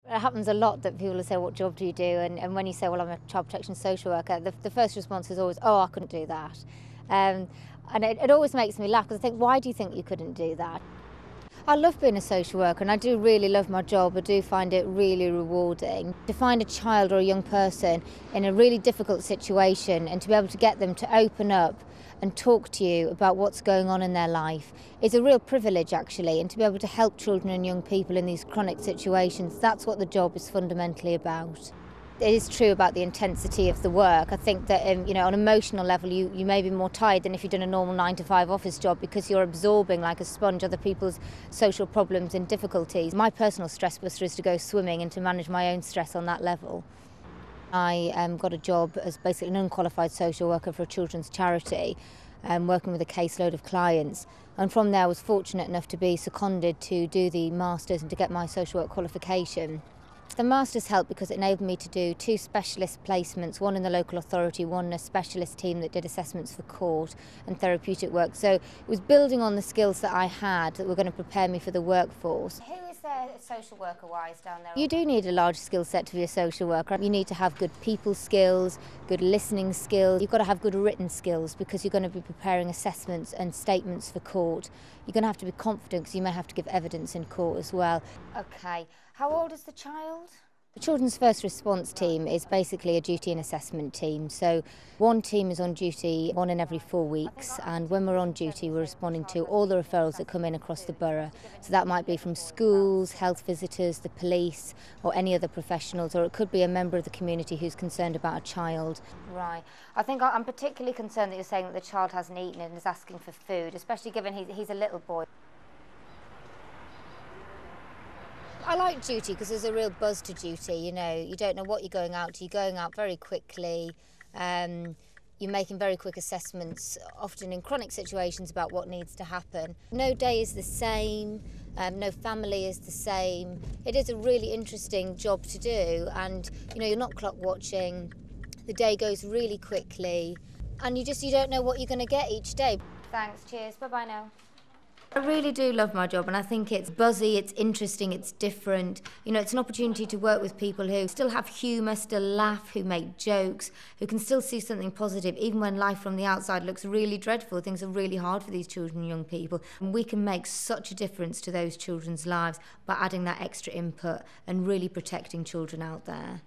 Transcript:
It happens a lot that people will say, what job do you do? And when you say, well, I'm a child protection social worker, the first response is always, oh, I couldn't do that. And it always makes me laugh because I think, why do you think you couldn't do that? I love being a social worker and I do really love my job. I do find it really rewarding. To find a child or a young person in a really difficult situation and to be able to get them to open up and talk to you about what's going on in their life is a real privilege actually, and to be able to help children and young people in these chronic situations, that's what the job is fundamentally about. It is true about the intensity of the work. I think that on an emotional level you may be more tired than if you've done a normal 9-to-5 office job because you're absorbing like a sponge other people's social problems and difficulties. My personal stress buster is to go swimming and to manage my own stress on that level. I got a job as basically an unqualified social worker for a children's charity, working with a caseload of clients. And from there I was fortunate enough to be seconded to do the Masters and to get my social work qualification. The Masters helped because it enabled me to do 2 specialist placements, one in the local authority, one in a specialist team that did assessments for court and therapeutic work. So it was building on the skills that I had that were going to prepare me for the workforce. Who is there social worker-wise down there? You do need a large skill set to be a social worker. You need to have good people skills, good listening skills. You've got to have good written skills because you're going to be preparing assessments and statements for court. You're going to have to be confident because you may have to give evidence in court as well. Okay. How old is the child? The Children's First Response Team is basically a duty and assessment team. So one team is on duty 1 in every 4 weeks, and when we're on duty we're responding to all the referrals that come in across the borough. So that might be from schools, health visitors, the police or any other professionals, or it could be a member of the community who's concerned about a child. Right. I think I'm particularly concerned that you're saying that the child hasn't eaten and is asking for food, especially given he's a little boy. I like duty because there's a real buzz to duty, you don't know what you're going out to. You're going out very quickly, you're making very quick assessments, often in chronic situations about what needs to happen. No day is the same, no family is the same. It is a really interesting job to do, and you're not clock watching, the day goes really quickly, and you don't know what you're going to get each day. Thanks, cheers, bye-bye now. I really do love my job, and I think it's buzzy, it's interesting, it's different. It's an opportunity to work with people who still have humour, still laugh, who make jokes, who can still see something positive, even when life from the outside looks really dreadful. Things are really hard for these children and young people. And we can make such a difference to those children's lives by adding that extra input and really protecting children out there.